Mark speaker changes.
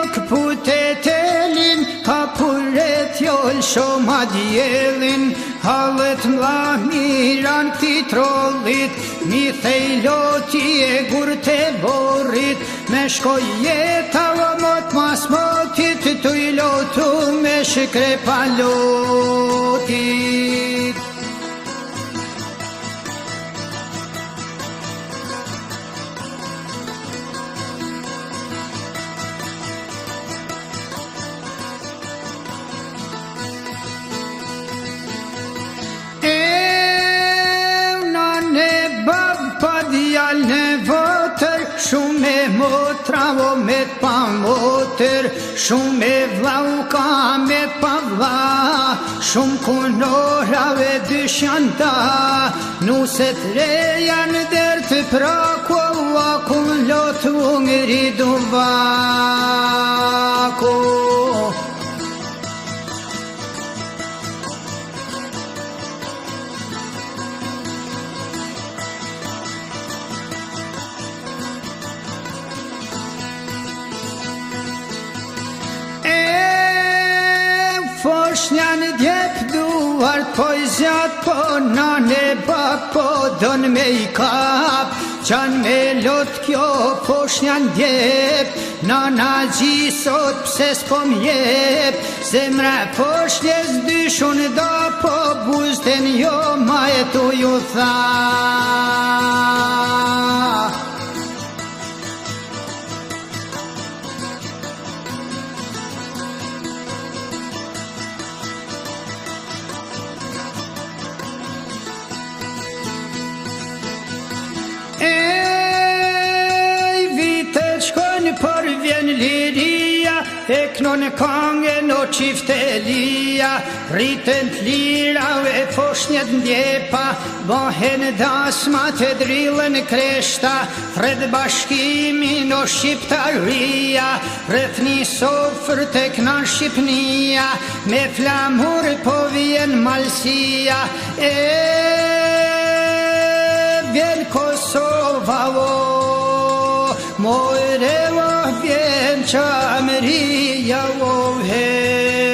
Speaker 1: nuk putetelin, ka puret joll shoma djelin, halët mla miran këti trollit, mi thejloti e gur të borit, me shkoj jeta o mot mas motit, tu i lotu me shkre palotit. Shumë e motra o me pa motër, shumë e vlau ka me pa vla, shumë kunorave dyshanta, nuset reja në der të praku, a kun lotu ngri duvako. Foshnja në djep duart, po i zjat, po nane bak, po don me i kap, qan me lot kjo foshnja në djep, nana gjisot pse s'po m'jep, zemra foshnjes dyshun da, po buzten jo ma e tu ju tha. Por vjen liria, e knon kangen o qiftelia, rriten t'lira e foshnjet ndjepa, bohen dasma të drilën kreshta, fred bashkimin o shqiptaria, rreth një sofër të knan Shqipnia, me flamur po vjen malsia, e vjen Kosova o, mojre vjen qamëria o he.